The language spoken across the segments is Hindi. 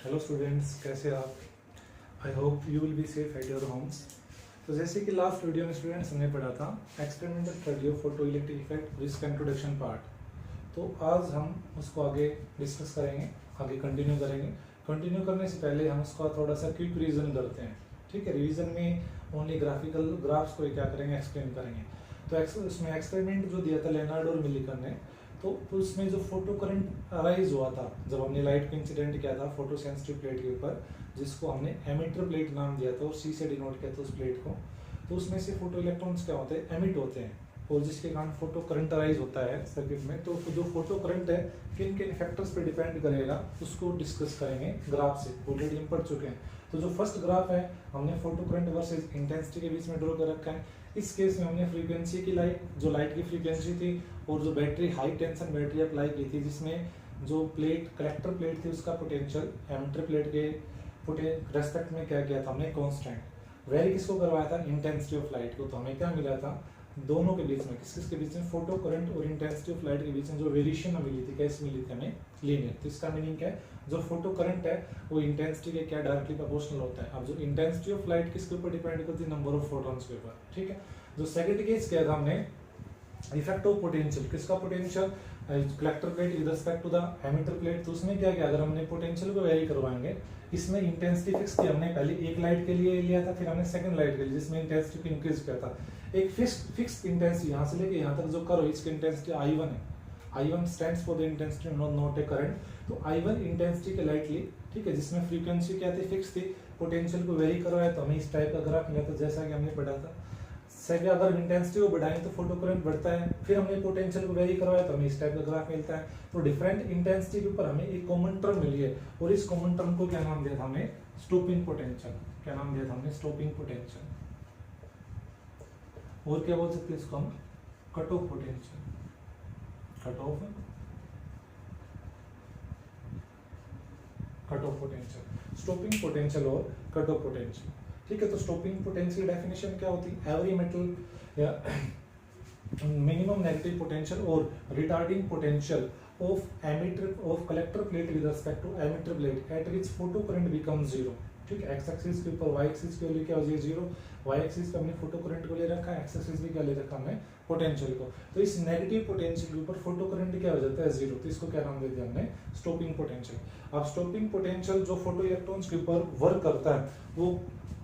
हेलो स्टूडेंट्स, कैसे आप? I hope you will be safe at your homes. तो जैसे कि लास्ट वीडियो में स्टूडेंट्स हमने पढ़ा था experimental study of photo electric effect जिसका इंट्रोडक्शन पार्ट। तो आज हम उसको आगे डिस्कस करेंगे, आगे कंटिन्यू करेंगे। कंटिन्यू करने से पहले हम उसका थोड़ा सा क्विक रिवीजन करते हैं। ठीक है, रिवीजन में ओनली ग्राफिकल ग्राफ्स को क्या करेंगे, एक्सप्लेन करेंगे। तो उसमें एक्सपेरिमेंट जो दिया था लेनार्ड और मिलिकन ने, तो उसमें जो फोटो करंट अराइज हुआ था जब हमने लाइट को इंसिडेंट किया था फोटो सेंसिटिव प्लेट के ऊपर, जिसको हमने एमिटर प्लेट नाम दिया था और सी से डिनोट किया था उस प्लेट को। तो उसमें से फोटो इलेक्ट्रॉन्स क्या होते हैं, एमिट होते हैं, और जिसके कारण फोटो करंट अराइज होता है सर्किट में। तो जो फोटो करंट है किन किन फैक्टर्स पे डिपेंड करेगा उसको डिस्कस करेंगे ग्राफ से, ऑलरेडी हम पढ़ चुके हैं। तो जो फर्स्ट ग्राफ है हमने फोटो करंट वर्सेस इंटेंसिटी के बीच में ड्रॉ कर रखा है। इस केस में हमने फ्रीक्वेंसी की लाइट की फ्रीक्वेंसी थी और जो battery high tension battery apply की थी, जिसमें जो प्लेट कलेक्टर प्लेट थी उसका पोटेंशियल एमिटर प्लेट के रेस्पेक्ट में क्या किया था हमने, कांस्टेंट। वेरी किसको करवाया था, इंटेंसिटी ऑफ लाइट को। तो हमें क्या मिला था दोनों के बीच में, किसके बीच में, फोटो करंट और इंटेंसिटी ऑफ लाइट के बीच में जो वेरिएशन मिली थी, कैसे मिली थी हमें, लीनियर। तो इसका मीनिंग क्या है, जो फोटो करंट है वो इंटेंसिटी के क्या डायरेक्टली प्रोपोर्शनल होता है। अब जो इंटेंसिटी ऑफ लाइट किसके ऊपर डिपेंड करती है, नंबर ऑफ फोटॉन्स के ऊपर। ठीक है, जो सेकंड केस किया था हमने इफेक्ट ऑफ पोटेंशियल, किसका potential, collector plate with respect to the emitter plate. तो उसमें क्या किया, अगर हमने पोटेंशियल को वेरी करवाएंगे, इसमें इंटेंसिटी फिक्स थी, हमने पहले एक लाइट के लिए लिया था, फिर हमने सेकंड लाइट के लिए जिसमें इंटेंसिटी को इंक्रीज किया था। एक फिक्स इंटेंसिटी यहाँ से लेके यहाँ तक जो करो, इसकी इंटेंसिटी I1 है। I1 stands for the intensity not a current. तो I1 इंटेंसिटी के लाइट ली, ठीक है, जिसमें फ्रीक्वेंसी क्या थी, फिक्स थी। पोटेंशियल को वेरी करवाया तो हमें इस टाइप का ग्राफ मिला था, जैसा कि हमने पढ़ा था। सेकंड, अगर इंटेंसिटी को बढ़ाएं तो फोटो करंट बढ़ता है, फिर हमने पोटेंशियल को वेरी करवाया तो हमें इस टाइप का ग्राफ मिलता है। तो डिफरेंट इंटेंसिटी के ऊपर हमें एक कॉमन टर्म मिली है, और इस कॉमन टर्म को क्या नाम दिया था हमने, स्टॉपिंग पोटेंशियल। क्या नाम दिया था हमने, स्टॉपिंग पोटेंशियल। और क्या बोल सकते हैं इसको हम, cut off potential. Cut off potential, stopping potential और कट ऑफ पोटेंशियल। ठीक है, तो स्टॉपिंग पोटेंशियल डेफिनेशन क्या होती है, एवरी मेटल या मिनिमम नेगेटिव पोटेंशियल और retarding potential of collector plate with respect to emitter plate at which photo current become zero. ठीक है, एक्स एक्सिस के ऊपर वाई एक्सिस के लिए क्या हो जाए, जीरो। वाई एक्सिस पे हमने फोटो करंट को ले रखा है, एक्स एक्सिस भी क्या ले रखा हमने, पोटेंशियल को। तो इस नेगेटिव पोटेंशियल के ऊपर फोटो करंट क्या हो जाता है, जीरो। तो इसको क्या नाम दे दिया हमने, स्टॉपिंग पोटेंशियल। अब स्टॉपिंग पोटेंशियल जो फोटो इलेक्ट्रॉन्स के ऊपर वर्क करता है वो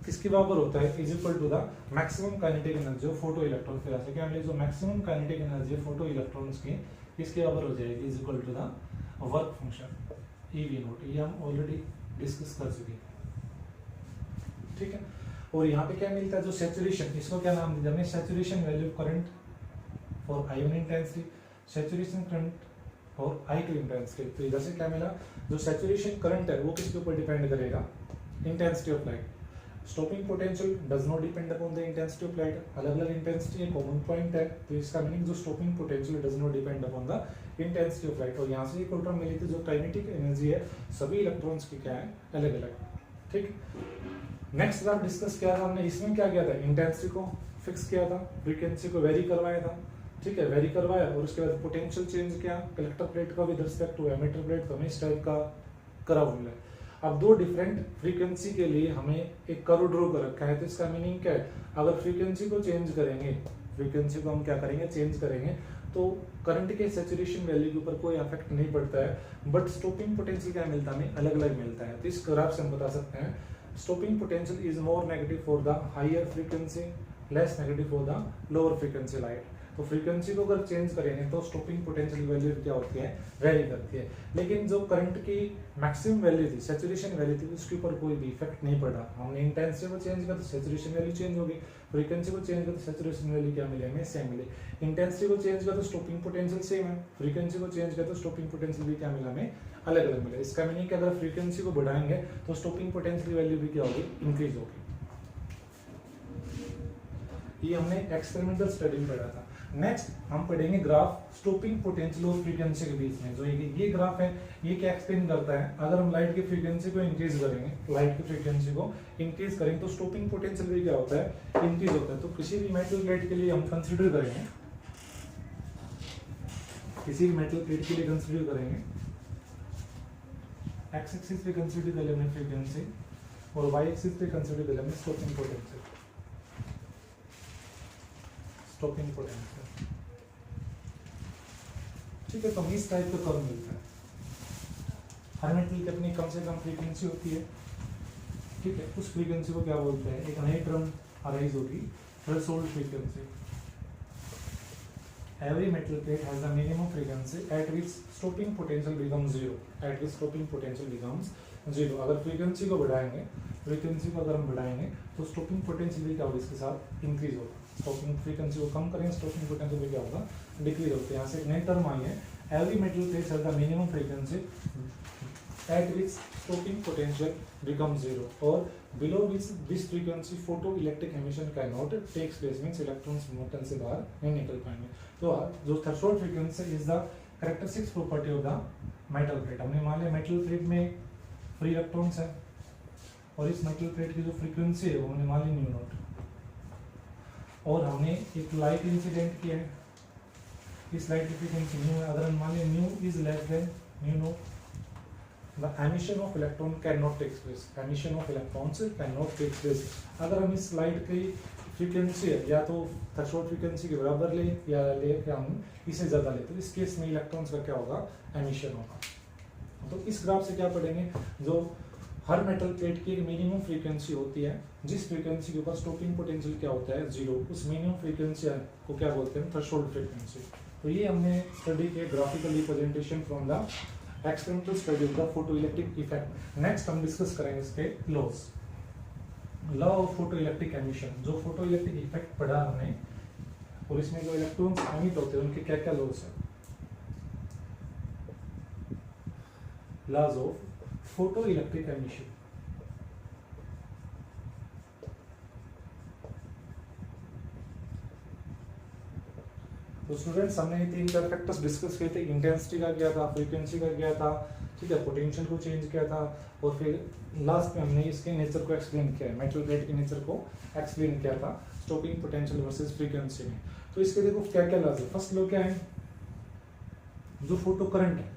किसके बराबर होता है, is equal to the maximum kinetic energy of photo electron. फिर ऐसे क्या हमने, जो मैक्सिमम काइनेटिक एनर्जी है फोटो इलेक्ट्रॉन्स की किसके बराबर हो जाएगी, is equal to the work function EV naught. ये हम ऑलरेडी डिस्कस कर चुके हैं। ठीक है, और यहाँ पे क्या मिलता है, जो सैचुरेशन, इसको क्या नाम दिया हमने, saturation value current for I1 intensity, saturation current for I2 intensity. तो इधर से क्या मिला, जो सैचुरेशन करंट है वो किसके ऊपर डिपेंड करेगा, intensity of light. Stopping potential does not depend upon the intensity of light. अलग अलग इंटेंसिटी है, कॉमन पॉइंट है, तो इसका मीनिंग जो stopping potential does not depend upon the intensity of light. और यहाँ से एक टर्म मिली थी, जो काइनेटिक एनर्जी है सभी इलेक्ट्रॉन्स की क्या है, अलग अलग। ठीक, नेक्स्ट ग्राफ डिस्कस किया था हमने, इसमें क्या किया था, इंटेंसिटी को फिक्स किया था, फ्रीक्वेंसी को वेरी करवाया था। ठीक है, वेरी करवाया और उसके बाद पोटेंशियल चेंज किया कलेक्टर प्लेट का with respect to emitter plate. तो हमें इस टाइप का कर्व मिला। अब दो डिफरेंट फ्रीक्वेंसी के लिए हमें एक कर्व ड्रॉ कर रखा है। तो इसका मीनिंग क्या है, अगर फ्रीक्वेंसी को चेंज करेंगे, फ्रीक्वेंसी को हम क्या करेंगे, चेंज करेंगे, तो करंट के सैचुरेशन वैल्यू के ऊपर कोई इफेक्ट नहीं पड़ता है, बट स्टॉपिंग पोटेंशियल क्या मिलता है हमें, अलग अलग मिलता है। तो इस ग्राफ से हम बता सकते हैं stopping potential is more negative for the higher frequency, less negative for the lower frequency light. तो फ्रीक्वेंसी को अगर चेंज करेंगे तो स्टॉपिंग पोटेंशियल वैल्यू क्या होती है, वेरी करती है। लेकिन जो करंट की मैक्सिमम वैल्यू थी, सैचुरेशन वैल्यू थी, उसके ऊपर कोई भी इफेक्ट नहीं पड़ा। हमने इंटेंसिटी को चेंज किया तो सैचुरेशन वैल्यू चेंज होगी, फ्रीक्वेंसी को चेंज किया तो सैचुरेशन वैल्यू क्या मिले हमें, सेम मिले। इंटेंसिटी को चेंज किया तो स्टॉपिंग पोटेंशियल सेम है, फ्रीक्वेंसी को चेंज किया तो स्टॉपिंग पोटेंशियल भी क्या मिला हमें, अलग अलग मिले। इसका मीनिंग कि अगर फ्रीक्वेंसी को बढ़ाएंगे तो स्टॉपिंग पोटेंशियल वैल्यू भी क्या होगी, इंक्रीज होगी। ये हमने एक्सपेरिमेंटल स्टडी में पढ़ा था। नेक्स्ट हम पढ़ेंगे ग्राफ स्टॉपिंग पोटेंशियल और फ्रीक्वेंसी के बीच में। जो ये ग्राफ है ये क्या एक्सप्लेन करता है, अगर हम लाइट की फ्रीक्वेंसी को इंक्रीज करेंगे, लाइट की फ्रीक्वेंसी को इंक्रीज करेंगे तो स्टॉपिंग पोटेंशियल भी क्या होता है, इंक्रीज होता है। तो किसी भी मेटल प्लेट के लिए हम कंसीडर करेंगे, किसी भी मेटल प्लेट के लिए कंसीडर करेंगे एक्स एक्सिस पे कंसीडर कर लेंगे फ्रीक्वेंसी और वाई एक्सिस पे कंसीडर कर लेंगे स्टॉपिंग पोटेंशियल। स्टॉपिंग पोटेंशियल ठीक है, तो हमें इस टाइप का कर्व मिलता है। हर मेटल की अपनी कम से कम फ्रीक्वेंसी होती है, ठीक है, उस फ्रीक्वेंसी को क्या बोलते हैं, एक नई टर्म अराइज होगी, threshold frequency. Every metal plate has a minimum frequency at which stopping potential becomes zero. At which stopping potential becomes zero. अगर फ्रीक्वेंसी को बढ़ाएंगे, फ्रीक्वेंसी को अगर हम बढ़ाएंगे तो स्टॉपिंग पोटेंशियल भी क्या होगा, इसके साथ इंक्रीज होगा। स्टॉपिंग फ्रीक्वेंसी को कम करेंगे, स्टॉपिंग पोटेंशियल भी क्या होगा, डिक्रीज होते हैं। यहाँ से एक नई टर्म आई है, every metal plate has the minimum frequency at which stopping potential becomes zero or below which this frequency photoelectric emission cannot takes place, means electrons metal से बाहर नहीं निकल पाएंगे। तो जो threshold frequency is the characteristics property of the metal plate. हमने मान लिया मेटल प्लेट में फ्री इलेक्ट्रॉन्स है और इस मेटल प्लेट की जो फ्रीक्वेंसी है वो हमने मान ली न्यू नॉट, और हमने एक लाइट इंसिडेंट किया है, इस लाइट की फ्रीक्वेंसी न्यू है। अगर हम मान लिया new is less than nu not, the emission of electron cannot take place, emission of electrons cannot take place। अगर हम इस लाइट की फ्रीक्वेंसी है या तो थ्रेशोल्ड फ्रीक्वेंसी के बराबर ले या ले के हम इसे ज़्यादा ले, तो इस केस में इलेक्ट्रॉन्स का क्या होगा, एमिशन होगा। तो इस ग्राफ से क्या पढ़ेंगे, जो हर मेटल प्लेट की एक मिनिमम फ्रीक्वेंसी होती है, जिस फ्रीक्वेंसी के ऊपर स्टॉपिंग पोटेंशियल क्या होता है, जीरो, उस मिनिमम फ्रीक्वेंसी को क्या बोलते हैं, थ्रेशोल्ड फ्रीक्वेंसी। तो ये हमने स्टडी के graphical representation from the experimental study of the photoelectric effect. Next हम डिस्कस करेंगे इसके laws, law of photoelectric emission. जो फोटोइलेक्ट्रिक इफेक्ट पढ़ा हमने और इसमें जो इलेक्ट्रॉन्स एमिट होते हैं उनके क्या क्या लॉज है, लॉज ऑफ फोटोइलेक्ट्रिक एमिशन। तो स्टूडेंट्स हमने ये तीन चार फैक्टर्स डिस्कस किए थे, इंटेंसिटी का किया था, फ्रीक्वेंसी का किया था, ठीक है, पोटेंशियल को चेंज किया था, और फिर लास्ट में हमने इसके नेचर को एक्सप्लेन किया है, मेटल प्लेट के नेचर को एक्सप्लेन किया था स्टॉपिंग पोटेंशियल वर्सेस फ्रीक्वेंसी में। तो इसके देखो क्या क्या लॉज है। फर्स्ट लॉ क्या है, जो फोटो करंट है,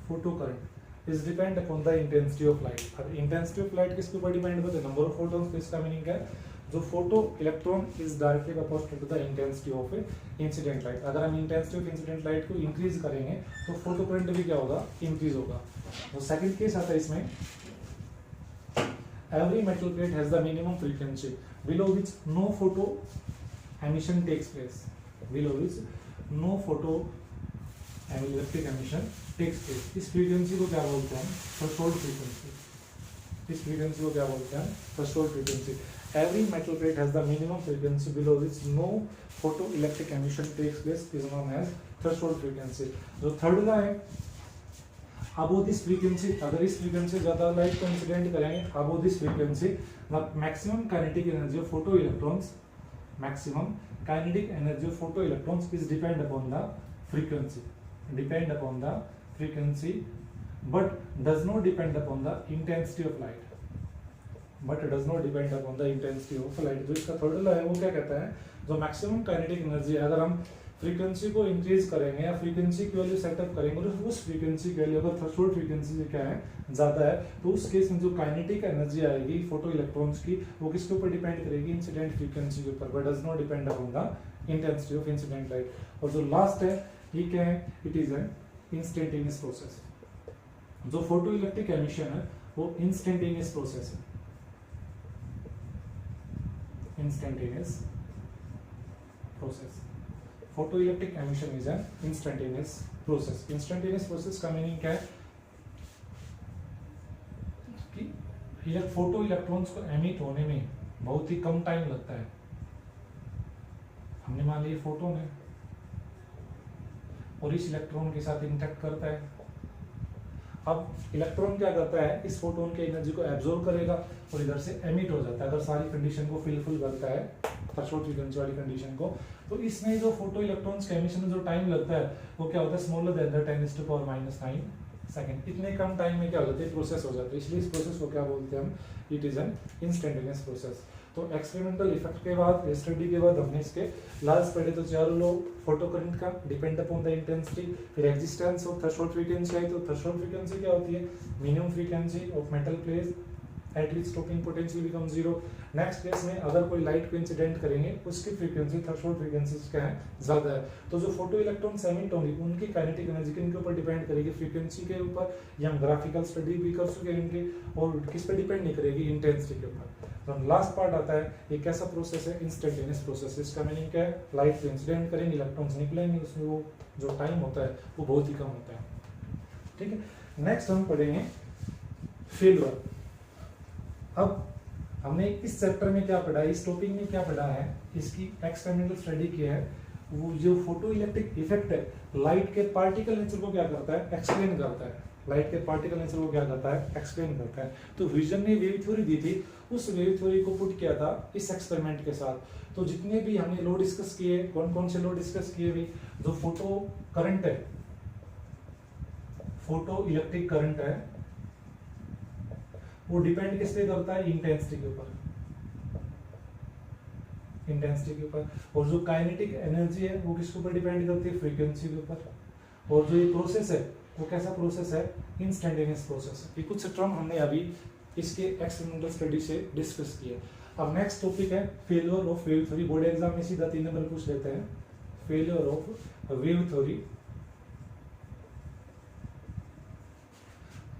photo current is depend upon the intensity of light. अब इंटेंसिटी ऑफ लाइट किसके ऊपर डिपेंड करता है, नंबर ऑफ फोटॉन्स। इसका मीनिंग क्या है, जो photo electron is directly opposite to the intensity of incident light. अगर हम इंटेंसिटी ऑफ इंसिडेंट लाइट को इंक्रीज करेंगे तो फोटो करंट भी क्या होगा, इंक्रीज होगा। तो सेकंड केस आता है इसमें, every metal plate has the minimum frequency below which no photo emission takes place, below which no photo electric emission takes place. इस फ्रीक्वेंसी को क्या बोलते हैं, थ्रेशोल्ड फ्रीक्वेंसी। इस फ्रीक्वेंसी को क्या बोलते हैं, threshold frequency. Every metal plate has the minimum frequency below which no photoelectric emission takes place is known as threshold frequency। जो थर्ड का है, above this frequency, अगर इस फ्रीक्वेंसी ज्यादा लाइट को इंसिडेंट करेंगे, above this frequency the maximum kinetic energy of photoelectrons, maximum kinetic energy of photoelectrons is depend upon the frequency, depend upon the frequency, but does not depend upon the intensity of light, but does not depend upon the intensity of light. जो इसका थर्ड लॉ है वो क्या कहता है, जो मैक्सिमम काइनेटिक एनर्जी है, अगर हम फ्रीक्वेंसी को इंक्रीज करेंगे या फ्रीक्वेंसी की वैल्यू सेटअप करेंगे और उस फ्रीक्वेंसी की वैल्यू अगर थ्रेशोल्ड फ्रीक्वेंसी से क्या है, ज्यादा है, तो उस केस में जो काइनेटिक एनर्जी आएगी फोटो इलेक्ट्रॉन्स की, वो किसके ऊपर डिपेंड करेगी, इंसिडेंट फ्रीक्वेंसी के ऊपर, but does not depend upon the intensity of incident light. और जो लास्ट है ये क्या है, it is an instantaneous process. जो फोटो इलेक्ट्रिक एमिशन है वो इंस्टेंटेनियस प्रोसेस है, instantaneous process। photoelectric emission is an instantaneous process। instantaneous process का मीनिंग क्या है कि फोटो इलेक्ट्रॉन्स को एमिट होने में बहुत ही कम टाइम लगता है। हमने मान लिया फोटोन है और इस इलेक्ट्रॉन के साथ इंटरेक्ट करता है। अब इलेक्ट्रॉन क्या करता है, इस फोटोन के एनर्जी को एब्जॉर्ब करेगा और इधर से एमिट हो जाता है। अगर सारी कंडीशन को फिलफिल करता है, थ्रेशोल्ड फ्रीक्वेंसी वाली कंडीशन को, तो इसमें जो फोटो इलेक्ट्रॉन्स के एमिशन में जो टाइम लगता है वो क्या होता है, स्मॉलर देन द 10⁻⁹ सेकंड। इतने कम टाइम में क्या हो जाता है, प्रोसेस हो जाता है। इसलिए इस प्रोसेस को क्या बोलते हैं हम, it is an instantaneous process. तो एक्सपेरिमेंटल इफेक्ट के बाद, स्टडी के बाद हमने इसके लास्ट पढ़े तो चारों लो फोटो करंट का डिपेंड अपॉन द इंटेंसिटी, फिर एग्जिस्टेंस ऑफ थ्रेशोल्ड फ्रीक्वेंसी आई, तो थ्रेशोल्ड फ्रीक्वेंसी क्या होती है, minimum frequency of metal place at which stopping potential become zero. Next case में अगर कोई लाइट को इंसिडेंट करेंगे उसकी फ्रीक्वेंसी थ्रेशोल्ड फ्रीक्वेंसी क्या है, ज्यादा है। तो जो फोटो इलेक्ट्रॉन्स एमिट होंगे उनकी काइनेटिक एनर्जी किनके ऊपर डिपेंड करेगी, फ्रीक्वेंसी के ऊपर, या ग्राफिकल स्टडी भी कर चुके हैं, और किस पे डिपेंड नहीं करेगी, इंटेंसिटी के ऊपर। तो लास्ट पार्ट आता है, ये कैसा प्रोसेस है, इंस्टेंटेनियस प्रोसेस। इसका मीनिंग क्या है, लाइट को इंसिडेंट करेंगे, इलेक्ट्रॉन्स निकलेंगे, उसमें वो जो टाइम होता है वो बहुत ही कम होता है। ठीक है, नेक्स्ट हम पढ़ेंगे फेल्योर। अब हमने इस चैप्टर में क्या पढ़ा है, इस टॉपिक में क्या पढ़ा है, इसकी एक्सपेरिमेंटल स्टडी किया है। वो जो फोटो इलेक्ट्रिक इफेक्ट है, लाइट के पार्टिकल नेचर को क्या करता है, एक्सप्लेन करता है। लाइट के पार्टिकल नेचर को क्या करता है, एक्सप्लेन करता है। तो विजन ने वेव थ्योरी दी थी, उस वेव थ्योरी को पुट किया था इस एक्सपेरिमेंट के साथ। तो जितने भी हमने लॉ डिस्कस किए, कौन कौन से लॉ डिस्कस किए भी, जो फोटो करंट है, फोटो इलेक्ट्रिक करंट है, वो डिपेंड किस पे करता है, इंटेंसिटी के ऊपर, इंटेंसिटी के ऊपर। और जो काइनेटिक एनर्जी है वो किसके ऊपर डिपेंड करती है, फ्रीक्वेंसी के ऊपर। और जो ये प्रोसेस है वो कैसा प्रोसेस है, इंस्टेंटेनियस प्रोसेस है। ये कुछ टर्म हमने अभी इसके एक्सपेरिमेंटल स्टडी से डिस्कस किया। अब नेक्स्ट टॉपिक है failure of wave theory. Board exam में सीधा 3 नंबर पूछ लेते हैं, failure of wave theory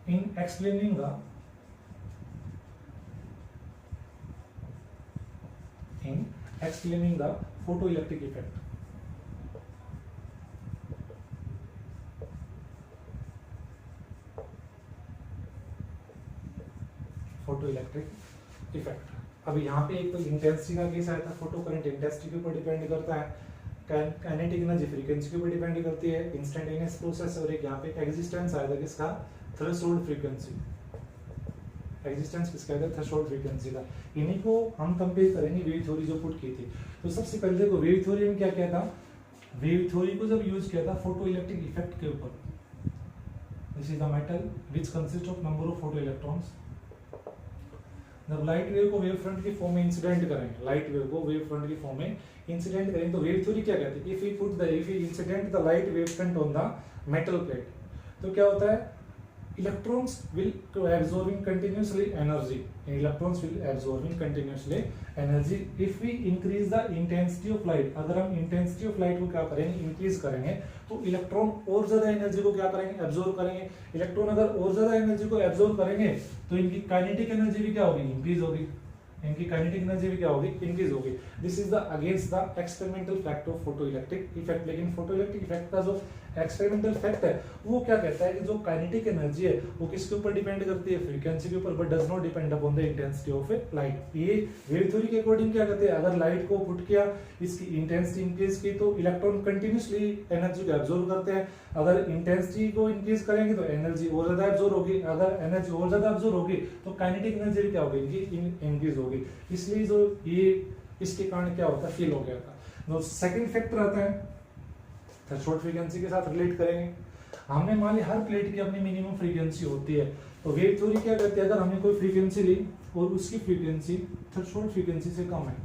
in explaining the photoelectric effect। Photoelectric effect. अब यहाँ पे एक तो इंटेंसिटी का केस आया था, फोटो करंट इंटेंसिटी के ऊपर डिपेंड करता है, काइनेटिक एनर्जी फ्रीक्वेंसी के ऊपर डिपेंड करती है, इंस्टेंटेनियस प्रोसेस। और एक यहाँ पे एग्जिस्टेंस आया था किसका, थ्रेशोल्ड फ्रीक्वेंसी। एग्जिस्टेंस किसका है, थ्रेशोल्ड फ्रीक्वेंसी का। इन्हीं को हम कंपेयर करेंगे वेव थ्योरी जो पुट की थी। तो सबसे पहले देखो वेव थ्योरी में क्या किया था, वेव थ्योरी को जब यूज किया था फोटो इलेक्ट्रिक इफेक्ट के ऊपर। This is the metal which consist of number of photo electrons. जब लाइट वेव को वेव फ्रंट की फॉर्म में इंसिडेंट करेंगे, लाइट वेव को वेव फ्रंट की फॉर्म में इंसिडेंट करेंगे, तो वेव थ्योरी क्या कहती है, if we incident the light wave front on the metal plate, तो क्या होता है, electrons will absorbing continuously energy, electrons will absorbing continuously energy if we increase the intensity of light। अगर हम intensity of light को क्या करेंगे, इंक्रीज करेंगे, तो इलेक्ट्रॉन और ज्यादा एनर्जी को क्या करेंगे, एब्जॉर्ब करेंगे। इलेक्ट्रॉन अगर और ज्यादा एनर्जी को एब्जॉर्ब करेंगे तो इनकी काइनेटिक एनर्जी भी क्या होगी, इंक्रीज होगी, इनकी काइनेटिक एनर्जी भी क्या होगी, इंक्रीज होगी। This is the against the experimental fact of photoelectric effect. लेकिन फोटोइलेक्ट्रिक इफेक्ट का जो एक्सपेरिमेंटल फैक्ट है वो क्या कहता है कि जो काइनेटिक एनर्जी है वो किसके ऊपर डिपेंड करती है, फ्रीक्वेंसी के ऊपर, but does not depend upon the intensity of A light. ये वेव थ्योरी के अकॉर्डिंग क्या कहते हैं, अगर लाइट को पुट किया, इसकी इंटेंसिटी इंक्रीज की, तो इलेक्ट्रॉन कंटिन्यूसली एनर्जी को एब्जॉर्ब करते हैं। अगर इंटेंसिटी को इंक्रीज करेंगे तो एनर्जी और ज्यादा एब्जॉर्ब होगी, अगर एनर्जी और ज्यादा एब्जॉर्ब होगी तो काइनेटिक एनर्जी भी क्या होगी, इनकी इंक्रीज होगी। इसलिए जो ये इसके कारण क्या होता है, फील हो गया था। सेकंड फैक्टर आता है थ्रेशोल्ड फ्रीक्वेंसी के साथ रिलेट करेंगे। हमने मान लिया हर प्लेट की अपनी मिनिमम फ्रीक्वेंसी होती है, तो वेव थ्योरी क्या करती है, अगर हमने कोई फ्रीक्वेंसी ली और उसकी फ्रीक्वेंसी थ्रेशोल्ड फ्रीक्वेंसी से कम है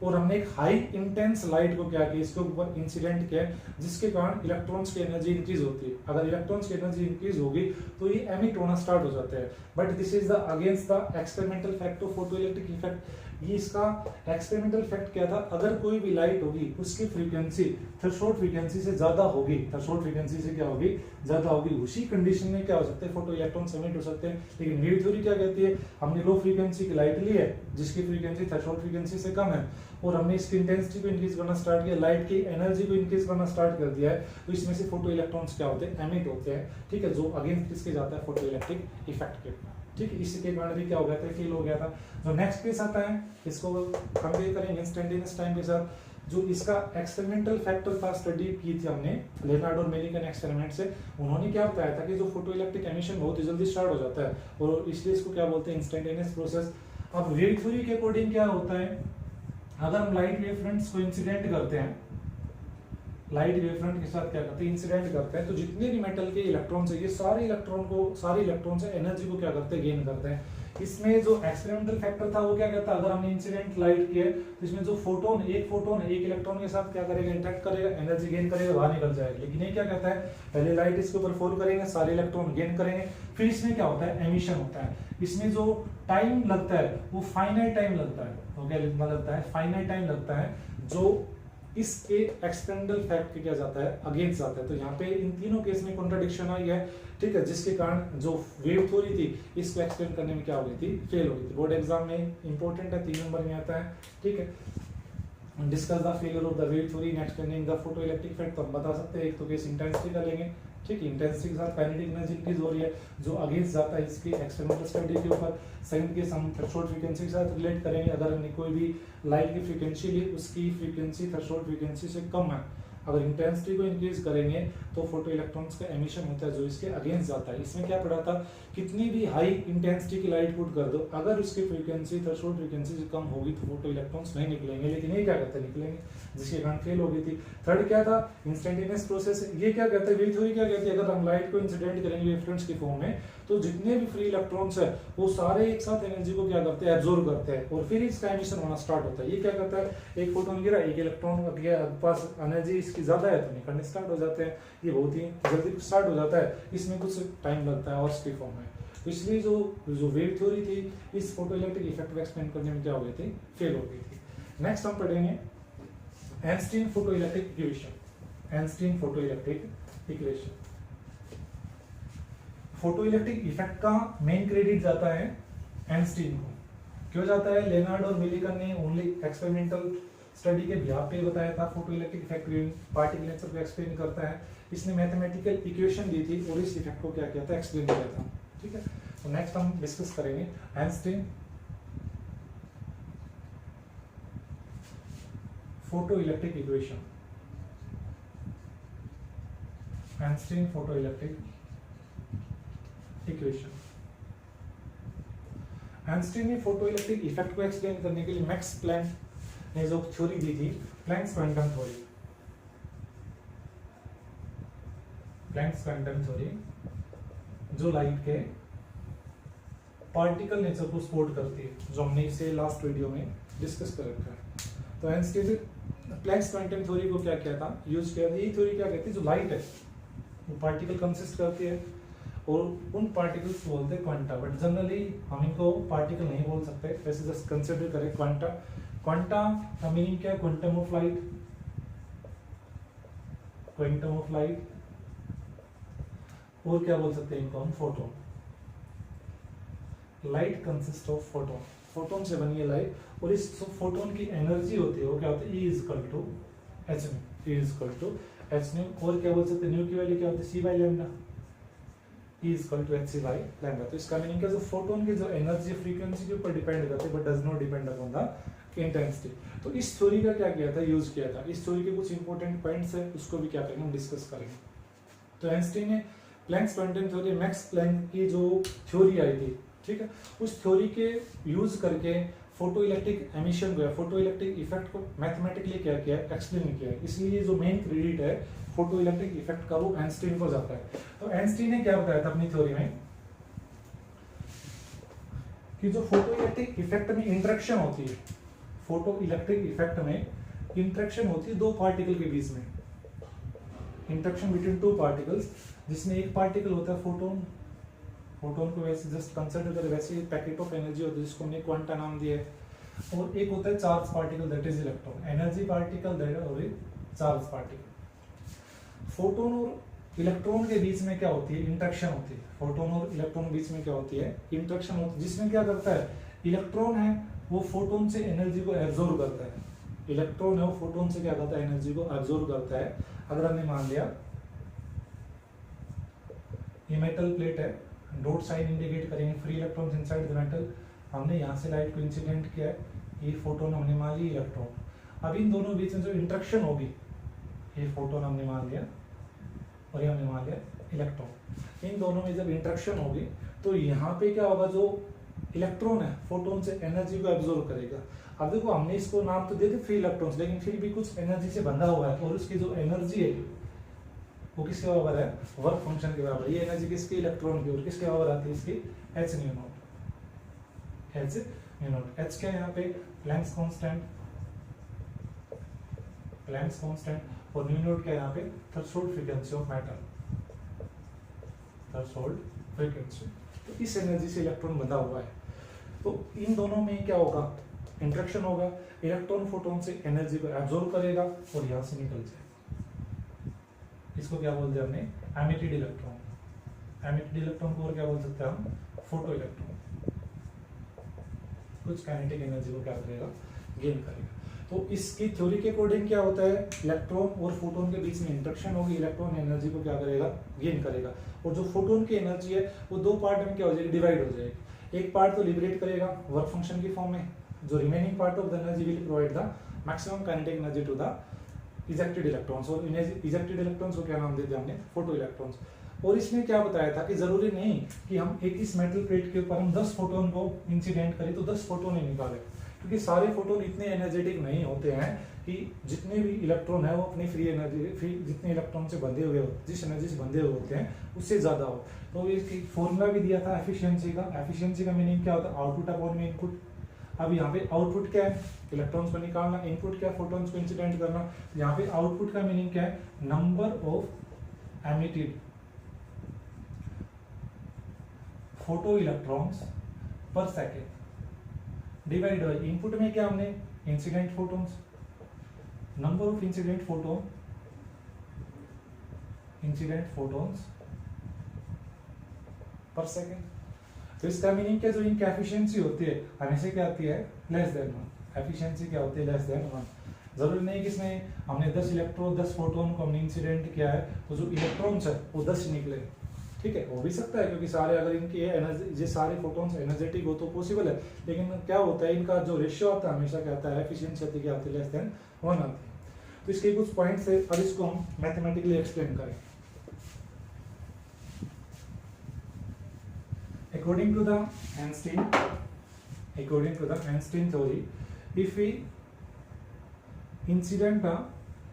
और हमने एक हाई इंटेंस लाइट को क्या किया, इसके ऊपर इंसिडेंट किया, जिसके कारण इलेक्ट्रॉन्स की एनर्जी इंक्रीज होती है। अगर इलेक्ट्रॉन्स की एनर्जी इंक्रीज होगी तो ये एमिट होना स्टार्ट हो जाते हैं। But this is the against the experimental fact of photoelectric effect. ये इसका एक्सपेरिमेंटल फैक्ट क्या था, अगर कोई भी लाइट होगी उसकी फ्रीक्वेंसी थ्रेशोल्ड फ्रीक्वेंसी से ज्यादा होगी, थ्रेशोल्ड फ्रीक्वेंसी से क्या होगी, ज्यादा होगी, उसी कंडीशन में क्या हो सकते हैं, फोटो इलेक्ट्रॉन्स एमिट हो सकते हैं। लेकिन वेव थ्योरी क्या कहती है, हमने लो फ्रीक्वेंसी की लाइट ली है जिसकी फ्रीक्वेंसी थ्रेशोल्ड फ्रीक्वेंसी से कम है और हमने इसकी इंटेंसिटी को इंक्रीज करना स्टार्ट किया, लाइट की एनर्जी को इंक्रीज करना स्टार्ट कर दिया है, तो इसमें से फोटो इलेक्ट्रॉन्स क्या होते हैं, एमिट होते हैं। ठीक है, जो अगेंस्ट किसके जाता है, फोटो इलेक्ट्रिक इफेक्ट के। ठीक है, इसके कारण भी क्या हो गया था, फील हो गया था। जो नेक्स्ट केस आता है इसको कंपेयर करेंगे इंस्टेंटेनियस टाइम के साथ। जो इसका एक्सपेरिमेंटल फैक्टर था, स्टडी की थी हमने लेनार्ड और मेनिकन एक्सपेरिमेंट से, उन्होंने क्या बताया था कि जो फोटो इलेक्ट्रिक एमिशन बहुत ही जल्दी स्टार्ट हो जाता है और इसलिए इसको क्या बोलते हैं, इंस्टेंटेनियस प्रोसेस। अब वेव थ्योरी के अकॉर्डिंग क्या होता है, अगर हम लाइट वेव फ्रंट्स को इंसिडेंट करते हैं, लाइट वेव फ्रंट के साथ क्या करते हैं, इंसिडेंट करते हैं, तो जितने भी मेटल के इलेक्ट्रॉन्स है ये सारे इलेक्ट्रॉन से एनर्जी को क्या करते हैं, गेन करते हैं। इसमें जो एक्सपेरिमेंटल फैक्टर था वो क्या कहता है, अगर हमने इंसिडेंट लाइट किया तो इसमें जो फोटोन एक इलेक्ट्रॉन के साथ क्या करेगा, इंटरेक्ट करेगा, एनर्जी गेन करेगा, बाहर निकल जाएगा। लेकिन ये क्या कहता है, पहले लाइट इसके ऊपर फॉल करेंगे, सारे इलेक्ट्रॉन गेन करेंगे, फिर इसमें क्या होता है, एमिशन होता है। इसमें जो टाइम लगता है वो फाइनाइट टाइम लगता है, वो क्या लगता है, फाइनाइट टाइम लगता है, जो इसके एक्सपेरिमेंटल फैक्ट के क्या जाता है, अगेंस्ट जाता है। तो यहाँ पे इन तीनों केस में कॉन्ट्रडिक्शन आई है, ठीक है, जिसके कारण जो वेव थ्योरी थी इसको एक्सप्लेन करने में क्या हो गई थी, फेल हो गई थी। बोर्ड एग्जाम में इंपॉर्टेंट है, 3 नंबर में आता है, ठीक है। Discuss the failure of the wave theory in explaining the photo electric effect. तो हम बता सकते हैं एक तो केस इंटेंसिटी का लेंगे, ठीक है, इंटेंसिटी के साथ काइनेटिक एनर्जी इंक्रीज हो रही है जो अगेंस्ट जाता है इसकी एक्सपेरिमेंटल स्टडी के ऊपर। सेकंड केस हम थ्रेशोल्ड फ्रीक्वेंसी के साथ रिलेट करेंगे, अगर हमने कोई भी लाइट की फ्रीक्वेंसी ली उसकी फ्रीक्वेंसी थ्रेशोल्ड फ्रीक्वेंसी से कम है, अगर इंटेंसिटी को इंक्रीज करेंगे तो फोटो इलेक्ट्रॉन्स का एमिशन होता है जो इसके अगेंस्ट जाता है। इसमें क्या पढ़ा था, कितनी भी हाई इंटेंसिटी की लाइट पुट कर दो, अगर उसकी फ्रीक्वेंसी थ्रेशोल्ड फ्रीक्वेंसी से कम होगी तो फोटो इलेक्ट्रॉन्स नहीं निकलेंगे। लेकिन ये क्या कहते हैं, निकलेंगे, जिसके कारण फेल हो गई थी। थर्ड क्या था, इंस्टेंटेनियस प्रोसेस। ये क्या कहते हैं, वेव थ्योरी क्या कहती है, अगर हम लाइट को इंसिडेंट करेंगे वेवफ्रंट्स की फॉर्म में तो जितने भी फ्री इलेक्ट्रॉन्स है वो सारे एक साथ एनर्जी को क्या करते हैं, एब्जॉर्ब करते हैं, और फिर इसका एमिशन होना स्टार्ट होता है। ये क्या करता है, एक फोटोन गिरा, एक इलेक्ट्रॉन के पास एनर्जी इसकी ज्यादा है तो निकलने स्टार्ट हो जाते हैं। ये बहुत ही जल्दी स्टार्ट हो जाता है, इसमें कुछ टाइम लगता है और की फॉर्म में। तो इसलिए जो वेव थ्योरी थी इस फोटो इलेक्ट्रिक इफेक्ट को एक्सप्लेन करने में क्या हो गई थी, फेल हो गई थी। नेक्स्ट हम पढ़ेंगे Einstein photo electric equation. Einstein photo electric equation. Photo electric effect का मेन क्रेडिट जाता है आइंस्टीन को। क्यों जाता है, लेनार्ड और मिलिकन ने ओनली एक्सपेरिमेंटल स्टडी के बिहाफ पे बताया था photo electric effect particle nature को एक्सप्लेन करता है। इसने मैथमेटिकल इक्वेशन दी थी और इस इफेक्ट को क्या किया था, एक्सप्लेन किया था, ठीक है। तो नेक्स्ट हम डिस्कस करेंगे Einstein photo electric equation. Einstein photo electric equation. Einstein ने फोटो इलेक्ट्रिक इफेक्ट को एक्सप्लेन करने के लिए मैक्स प्लैंक ने जो थ्योरी दी थी, Planck's quantum theory. Planck's quantum theory जो लाइट के पार्टिकल नेचर को सपोर्ट करती है, जो हमने इसे लास्ट वीडियो में डिस्कस कर रखा है। तो आइंस्टीन ने प्लैंक्स क्वांटम थ्योरी को क्या किया था, यूज किया था। ये थ्योरी क्या कहती है, जो लाइट है वो पार्टिकल कंसिस्ट करती है और उन पार्टिकल्स को बोलते हैं क्वांटा, बट जनरली हम इनको पार्टिकल नहीं बोल सकते, वैसे जस्ट कंसिडर करें क्वांटा। क्वांटा का मीनिंग क्या है, quantum of light, quantum of light, और क्या बोल सकते हैं इनको हम, photon. Light consist of photon, photon से बनी है लाइट, और इस फोटोन की एनर्जी होती है वो क्या होती है, E is equal to H nu, E is equal to H nu, और क्या बोल सकते हैं, न्यू की वैल्यू क्या होती है, C by lambda, E is equal to hc by lambda। तो इसका मीनिंग क्या, जो फोटोन की जो एनर्जी फ्रीक्वेंसी के ऊपर डिपेंड करती है but does not depend upon the intensity. तो इस थ्योरी का क्या किया था, यूज किया था। इस थ्योरी के कुछ इंपॉर्टेंट पॉइंट्स है, उसको भी क्या करेंगे, हम डिस्कस करेंगे। तो आइंस्टीन ने Planck's quantum theory, Max Planck की जो थ्योरी आई थी, ठीक है, उस थ्योरी के यूज करके फोटो इलेक्ट्रिक एमिशन को, फोटो इलेक्ट्रिक इफेक्ट को मैथमेटिकली क्या किया, एक्सप्लेन किया। इसलिए जो मेन क्रेडिट है फोटो इलेक्ट्रिक इफेक्ट का वो आइंस्टीन को जाता है। तो आइंस्टीन ने क्या बताया था अपनी थ्योरी में कि जो फोटो इलेक्ट्रिक इफेक्ट में इंटरेक्शन होती है, फोटो इलेक्ट्रिक इफेक्ट में इंटरेक्शन होती है दो पार्टिकल के बीच में, इंटरेक्शन बिटवीन टू पार्टिकल्स, जिसमें एक पार्टिकल होता है फोटोन, फोटोन को वैसे जस्ट कंसिडर करें, वैसे पैकेट ऑफ एनर्जी होती है जिसको हमने क्वांटा नाम दिया है, और एक होता है charge particle that is electron, energy particle that और चार्ज पार्टिकल। फोटोन और इलेक्ट्रॉन के बीच में क्या होती है, इंटरेक्शन होती है। फोटोन और इलेक्ट्रॉन के बीच में क्या होती है, इंटरेक्शन होती है, जिसमें क्या करता है, इलेक्ट्रॉन है वो फोटोन से एनर्जी को एब्जॉर्ब करता है, इलेक्ट्रॉन है वो फोटोन से क्या करता है, एनर्जी को एब्जॉर्ब करता है। अगर हमने मान लिया ये मेटल प्लेट है, डॉट साइन इंडिकेट करेंगे free electrons inside the metal, हमने यहाँ से लाइट को इंसिडेंट किया है, ये फोटोन हमने मान लिया इलेक्ट्रॉन। अब इन दोनों बीच में जो इंटरेक्शन होगी, ये फोटोन हमने मान लिया और ये हमने मान लिया इलेक्ट्रॉन, इन दोनों में जब इंटरेक्शन होगी तो यहाँ पे क्या होगा, जो इलेक्ट्रॉन है फोटोन से एनर्जी को एब्जॉर्ब करेगा। अब देखो हमने इसको नाम तो दे दिया फ्री इलेक्ट्रॉन्स, लेकिन फिर भी कुछ एनर्जी से बंधा हुआ है, और उसकी जो एनर्जी है वो किसके बराबर है, वर्क फंक्शन के बराबर। ये एनर्जी किसकी, इलेक्ट्रॉन की, और किसके बराबर आती है इसकी, H new not. H mu naught. H क्या है यहाँ पे, प्लैंक्स कांस्टेंट, प्लैंक्स कांस्टेंट, और म्यू नॉट क्या है यहाँ पे, threshold frequency of matter, threshold frequency. तो इस एनर्जी से इलेक्ट्रॉन बंधा हुआ है। तो इन दोनों में क्या होगा, इंटरेक्शन होगा, इलेक्ट्रॉन फोटोन से एनर्जी को एब्जॉर्ब करेगा और यहाँ से निकल जाएगा। इसको क्या बोलते हैं हमने, एमिटेड इलेक्ट्रॉन। एमिटेड इलेक्ट्रॉन को और क्या बोल सकते हैं हम, फोटो इलेक्ट्रॉन। कुछ काइनेटिक एनर्जी को क्या करेगा, गेन करेगा। तो इसकी थ्योरी के अकॉर्डिंग क्या होता है, इलेक्ट्रॉन और फोटोन के बीच में इंटरेक्शन होगी, इलेक्ट्रॉन एनर्जी को क्या करेगा, गेन करेगा। और जो फोटोन की एनर्जी है वो दो पार्ट में क्या हो जाएगी, डिवाइड हो जाएगी। एक पार्ट तो लिबरेट करेगा वर्क फंक्शन की फॉर्म में, जो remaining part of the energy will provide the maximum kinetic energy to the ejected electrons. और इजेक्टेड इलेक्ट्रॉन्स को क्या नाम देते हैं हमने, फोटो इलेक्ट्रॉन्स। और इसमें क्या बताया था कि जरूरी नहीं कि हम एक इस मेटल प्लेट के ऊपर हम 10 फोटोन को इंसिडेंट करें तो 10 फोटोन ही निकाले, क्योंकि सारे फोटोन इतने एनर्जेटिक नहीं होते हैं कि जितने भी इलेक्ट्रॉन है वो अपनी फ्री एनर्जी, जितने इलेक्ट्रॉन से बंधे हुए हो, जिस एनर्जी से बंधे हुए होते हैं उससे ज्यादा हो। तो इसकी फॉर्मूला भी दिया था एफिशिएंसी का। एफिशिएंसी का मीनिंग क्या होता है, आउटपुट अपॉन में इनपुट। अब यहाँ पे आउटपुट क्या है, इलेक्ट्रॉन्स को निकालना, इनपुट क्या है, फोटॉन्स को इंसिडेंट करना। यहाँ पे आउटपुट का मीनिंग क्या है, number of emitted photo electrons पर सेकेंड डिवाइड बाय इनपुट में क्या हमने, incident photons, number of incident photons per second. तो इसका मीनिंग क्या, जो इनकी एफिशिएंसी होती है हमेशा क्या आती है, लेस देन 1। एफिशिएंसी क्या होती है, लेस देन 1। जरूरी नहीं कि इसमें हमने 10 इलेक्ट्रॉन 10 फोटोन को हमने इंसिडेंट किया है तो जो इलेक्ट्रॉन्स है वो 10 निकले, ठीक है, हो भी सकता है, क्योंकि सारे अगर इनकी एनर्जी, ये सारे फोटोन्स एनर्जेटिक हो तो पॉसिबल है। लेकिन क्या होता है, इनका जो रेशियो आता है हमेशा क्या आता है, एफिशिएंसी आती है लेस देन 1 आती है। तो इसके कुछ पॉइंट्स है और इसको हम मैथमेटिकली एक्सप्लेन करें। According to the Einstein theory, if we incident the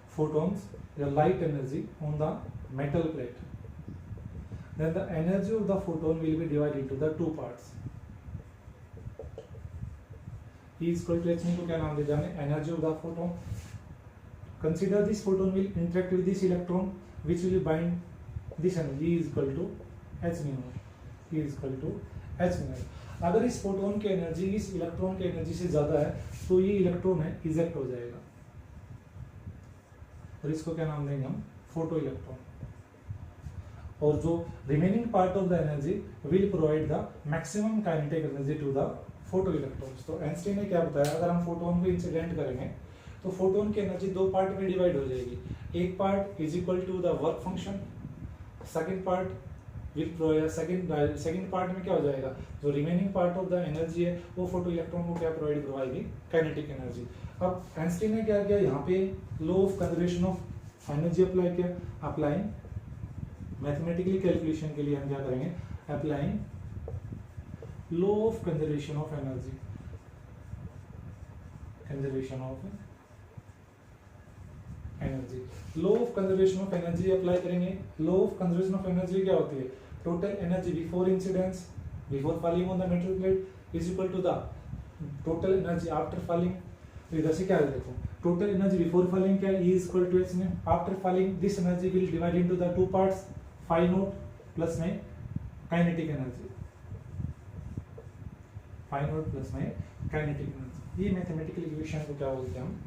photons, the light energy on the metal plate, then the energy of the photon will be divided into the two parts. E is equal to h को क्या नाम दिया हमने, energy of the photon. Consider this photon will interact with this electron, which will bind this energy. E is equal to h mu naught. E is equal to h mu naught. अगर इस फोटोन की एनर्जी इस इलेक्ट्रॉन की एनर्जी से ज्यादा है तो ये इलेक्ट्रॉन है इजेक्ट हो जाएगा, और इसको क्या नाम देंगे हम, फोटो इलेक्ट्रॉन। और जो remaining part of the energy will provide the maximum kinetic energy to the photo electrons. तो आइंस्टाइन ने क्या बताया, अगर हम फोटोन को इंसिडेंट करेंगे तो फोटोन की एनर्जी दो पार्ट में डिवाइड हो जाएगी। एक part is equal to the work function, second part will provide, second part में क्या हो जाएगा, जो remaining part of the energy है वो फोटो इलेक्ट्रॉन को क्या प्रोवाइड करवाएगी, काइनेटिक एनर्जी। अब आइंस्टाइन ने क्या किया, यहाँ पे law of conservation of energy apply किया। अप्लाइंग मैथमेटिकली कैलकुलेशन के लिए हम क्या करेंगे, applying law of conservation of energy, conservation of energy, law of conservation of energy apply करेंगे। Law of conservation of energy क्या होती है, total energy before incidence, before falling on the metal plate is equal to the total energy after falling. तो इधर से क्या है, देखो टोटल एनर्जी बिफोर फॉलिंग क्या है, E is equal to h में, after falling this energy will divide into the two parts, phi naught plus में kinetic energy, phi naught plus में काइनेटिक एनर्जी। ये मैथमेटिकल इक्वेशन को क्या बोलते हैं हम,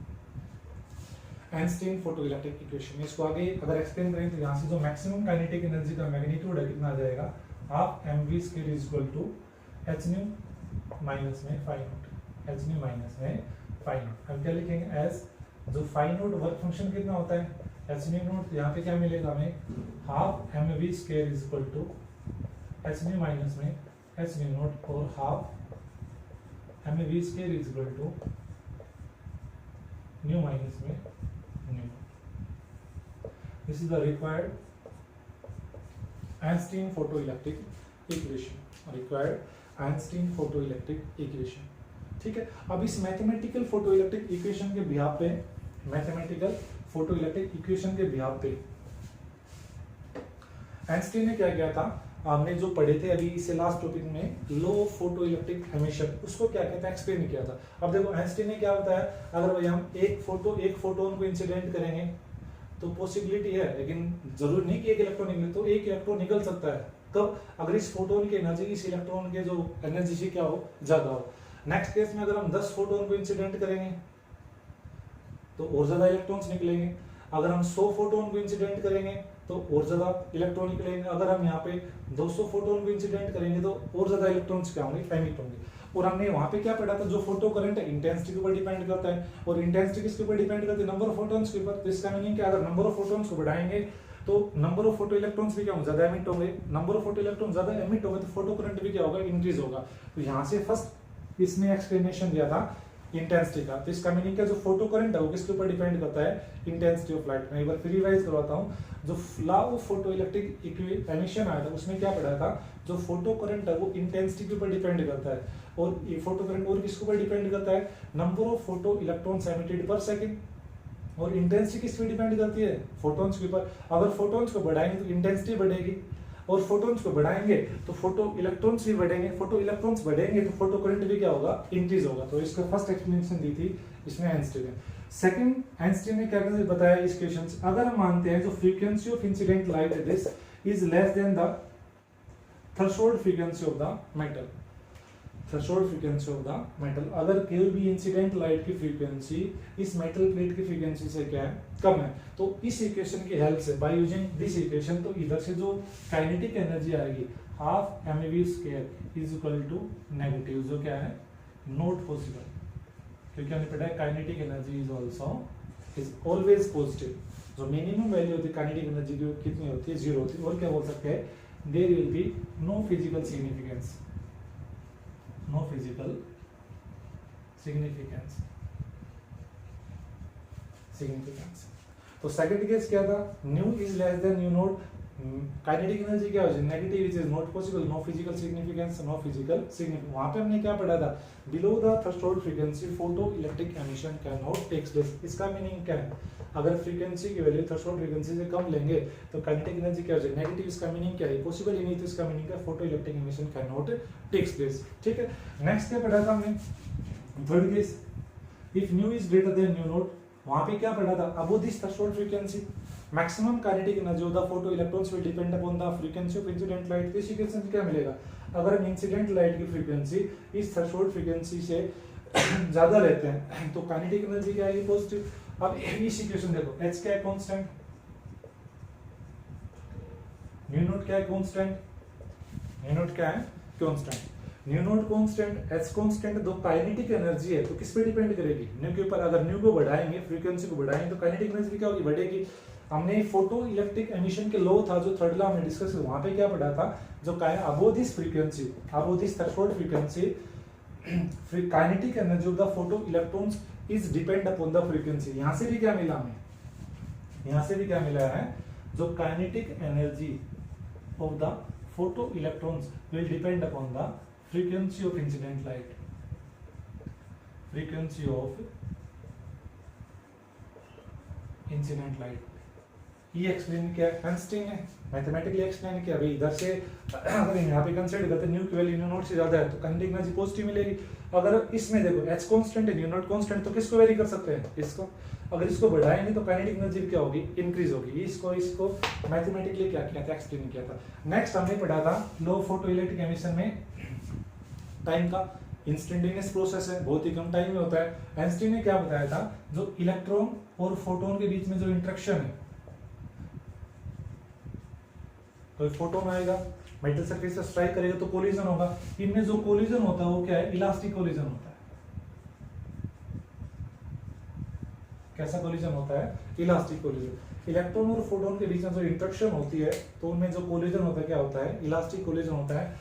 आइंस्टाइन फोटोइलेक्ट्रिक इक्वेशन। इसको आगे अगर एक्सप्लेन करें तो यहाँ से जो मैक्सिमम काइनेटिक एनर्जी का मैग्नीट्यूड है कितना आ जाएगा, half mv square is equal to h nu minus में phi naught, h nu minus में फाई नोट। हम क्या लिखेंगे, एज जो फाई नोट वर्क फंक्शन कितना होता है, h न्यू नोट, यहाँ पे क्या मिलेगा हमें, half mv square is equal to h nu minus में h न्यू नोट, और half mv square is equal to nu minus में nu. This is the required Einstein photoelectric equation, required Einstein photoelectric equation। ठीक है, अब इस मैथमेटिकल फोटोइलेक्ट्रिक इक्वेशन के बिहाफ पे, मैथमेटिकल फोटोइलेक्ट्रिक इक्वेशन के बिहाफ पे आइंस्टाइन ने क्या किया था, हमने जो पढ़े थे अभी इससे लास्ट टॉपिक में, लो फोटो इलेक्ट्रिक एमिशन, उसको क्या कहता है एक्सप्लेन किया था। अब देखो आइंस्टीन ने क्या बताया, अगर भाई हम एक फोटोन को इंसिडेंट करेंगे तो पॉसिबिलिटी है, लेकिन जरूरी नहीं कि एक इलेक्ट्रॉन निकले, तो एक इलेक्ट्रॉन निकल सकता है तब अगर इस फोटोन की एनर्जी इस इलेक्ट्रॉन के जो एनर्जी से क्या हो ज्यादा हो। नेक्स्ट केस में अगर हम 10 फोटोन को इंसिडेंट करेंगे तो और ज्यादा इलेक्ट्रॉन्स निकलेंगे। अगर हम 100 फोटोन को इंसिडेंट करेंगे तो और ज्यादा इलेक्ट्रॉन निकलेंगे। अगर हम यहाँ पे 200 फोटोन को इंसिडेंट करेंगे तो और ज्यादा इलेक्ट्रॉन्स क्या होंगे, एमिट होंगे। और हमने वहां पे क्या पढ़ा था, जो फोटो करंट है इंटेंसिटी के ऊपर डिपेंड करता है, और इंटेंसिटी किसके ऊपर डिपेंड करती है, नंबर ऑफ फोटॉन्स के ऊपर। तो इसका मीनिंग क्या, अगर नंबर ऑफ फोटॉन्स को बढ़ाएंगे तो नंबर ऑफ फोटो इलेक्ट्रॉन्स भी क्या होंगे, ज्यादा एमिट होंगे। नंबर ऑफ फोटो इलेक्ट्रॉन ज्यादा एमिट होंगे तो फोटो करंट भी क्या होगा, इंक्रीज होगा। तो यहाँ से फर्स्ट इसने एक्सप्लेनेशन दिया था इंटेंसिटी का। तो इसका मीनिंग क्या, जो फोटो करंट है वो किसके ऊपर डिपेंड करता है, इंटेंसिटी ऑफ लाइट। मैं एक बार फिर रिवाइज करवाता हूँ, जो law of photo electric emission आया था उसमें क्या पढ़ा था, जो फोटो करंट है वो इंटेंसिटी के ऊपर डिपेंड करता है, और ये फोटो करंट और किसके ऊपर डिपेंड करता है, number of photo electrons emitted पर सेकंड। और इंटेंसिटी किस पे डिपेंड करती है, फोटॉन्स के ऊपर। अगर फोटॉन्स को बढ़ाएंगे तो इंटेंसिटी बढ़ेगी, और फोटॉन्स को बढ़ाएंगे तो फोटो इलेक्ट्रॉन्स भी बढ़ेंगे, फोटो इलेक्ट्रॉन्स बढ़ेंगे तो फोटो करंट भी क्या होगा, इंक्रीज होगा। तो इसका फर्स्ट एक्सप्लेनेशन दी थी इसमें आइंस्टीन ने। सेकंड, आइंस्टीन ने क्या बताया इस क्वेश्चन से, अगर हम मानते हैं जो frequency of incident light this is less then the threshold frequency of the metal, threshold frequency of the metal, अगर कोई भी इंसिडेंट लाइट की फ्रीक्वेंसी इस मेटल प्लेट की फ्रीक्वेंसी से क्या है, कम है, तो इस इक्वेशन की हेल्प से बाय यूजिंग दिस इक्वेशन, तो इधर से जो काइनेटिक एनर्जी आएगी half mv square is equal to negative, जो क्या है नॉट पॉसिबल, क्योंकि हमने पढ़ा है kinetic energy is also is always positive. जो मिनिमम वैल्यू होती है काइनेटिक एनर्जी की कितनी होती है, 0 होती है। और क्या बोल सकते हैं, there will be no physical significance, no physical significance. तो सेकंड केस क्या था, nu is less than nu naught, kinetic energy क्या हो जाए negative, which is not possible, no physical significance, no physical significance. वहां पे हमने क्या पढ़ा था, below the threshold frequency photo electric emission can not takes place. इसका मीनिंग क्या है, अगर फ्रीक्वेंसी की वैल्यू थ्रेशोल्ड फ्रीक्वेंसी से कम लेंगे तो काइनेटिक एनर्जी क्या हो जाए नेगेटिव। इसका मीनिंग क्या है, पॉसिबल ही नहीं, तो इसका मीनिंग क्या, photo electric emission can not takes place. ठीक है, नेक्स्ट क्या पढ़ा था हमने, third case, if nu is greater than nu naught, वहां पे क्या पढ़ा था, above this threshold frequency maximum kinetic energy of the photo electrons will depend upon the frequency of incident light. इस इक्वेशन से क्या मिलेगा, अगर हम इंसिडेंट लाइट की फ्रीक्वेंसी इस थ्रेशोल्ड फ्रीक्वेंसी से ज्यादा लेते हैं तो काइनेटिक एनर्जी क्या आएगी, पॉजिटिव। अब इस इक्वेशन देखो, h क्या है कांस्टेंट, न्यू नॉट क्या है कांस्टेंट, न्यू नॉट क्या है constant, new not constant, h constant. दो काइनेटिक एनर्जी है तो किस पे डिपेंड करेगी, न्यू के ऊपर। अगर न्यू को बढ़ाएंगे, फ्रीक्वेंसी को बढ़ाएंगे तो काइनेटिक एनर्जी क्या होगी, बढ़ेगी। हमने फोटो इलेक्ट्रिक एमिशन के लॉ था जो थर्ड लॉ हमने डिस्कस किया, वहां पे क्या पढ़ा था, जो above this frequency, above this threshold frequency kinetic energy of the photo electrons is depend upon the frequency. यहां से भी क्या मिला हमें, यहां से भी क्या मिला है, जो kinetic energy of the photo electrons will depend upon the frequency of incident light, frequency of incident light। ये एक्सप्लेन किया आइंस्टीन ने, मैथमेटिकली एक्सप्लेन किया। भाई इधर से अगर यहाँ पे कंसीडर करते न्यू की वैल्यू न्यू नॉट से ज्यादा है तो काइनेटिक एनर्जी पॉजिटिव मिलेगी। अगर इसमें देखो h कांस्टेंट है, न्यू नॉट कांस्टेंट, तो किसको वेरी कर सकते हैं, इसको। अगर इसको बढ़ाएंगे तो काइनेटिक एनर्जी क्या होगी, इंक्रीज होगी। इसको मैथमेटिकली क्या किया था, एक्सप्लेन किया था। नेक्स्ट हमने पढ़ा था लो फोटो इलेक्ट्रिक एमिशन में टाइम का इंस्टेंटेनियस प्रोसेस है, बहुत ही कम टाइम में होता है। आइंस्टीन ने क्या बताया था, जो इलेक्ट्रॉन और फोटोन के बीच में जो इंटरेक्शन है, कोई फोटोन आएगा मेटल सरफेस से स्ट्राइक करेगा तो कोलिजन होगा। इनमें जो कोलिजन होता है वो क्या है, इलास्टिक कोलिजन होता है। कैसा कोलिजन होता है, इलास्टिक कोलिजन। इलेक्ट्रॉन और फोटोन के बीच में जो इंटरेक्शन होती है तो उनमें जो कोलिजन होता है क्या होता है, इलास्टिक कोलिजन होता है।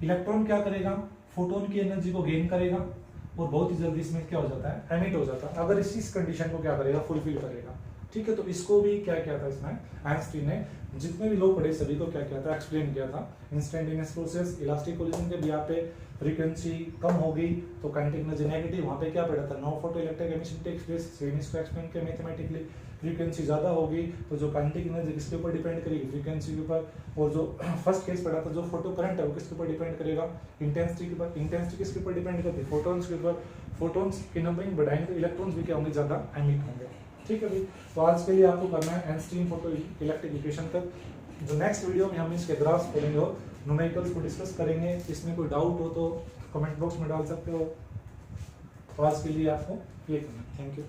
इलेक्ट्रॉन क्या करेगा, फोटोन की एनर्जी को गेन करेगा और बहुत ही जल्दी इसमें क्या हो जाता है, एमिट हो जाता है। अगर इस कंडीशन को क्या करेगा, फुलफिल करेगा ठीक है, तो इसको भी क्या किया था इसमें, आइंस्टीन ने जितने भी लोग पढ़े सभी को क्या किया था, एक्सप्लेन किया था। इंस्टेंटेनियस प्रोसेस, इलास्टिक कोलिजन के भी यहाँ पे फ्रीक्वेंसी कम हो गई तो काइनेटिक एनर्जी नेगेटिव, वहाँ पे क्या पड़ा था, no photo electric emission takes place, same इसको एक्सप्लेन किया मैथमेटिकली। फ्रीक्वेंसी ज्यादा होगी तो जो काइनेटिक एनर्जी किसके ऊपर डिपेंड करेगी, फ्रीक्वेंसी के ऊपर। और जो फर्स्ट केस पड़ा था जो फोटो करंट है वो किसके ऊपर डिपेंड करेगा, इंटेंसिटी के ऊपर। इंटेंसिटी किसके ऊपर डिपेंड करती है, फोटॉन्स के ऊपर। फोटॉन्स की नंबरिंग बढ़ाएंगे तो इलेक्ट्रॉन्स भी क्या होंगे, ज्यादा एमिट होंगे। ठीक है भाई, तो आज के लिए आपको करना है आइंस्टीन फोटो इलेक्ट्रिक इक्वेशन तक। जो नेक्स्ट वीडियो में हम इसके ग्राफ्स करेंगे और न्यूमेरिकल्स को डिस्कस करेंगे। इसमें कोई डाउट हो तो कमेंट बॉक्स में डाल सकते हो। तो आज के लिए आपको ये करना है। Thank you.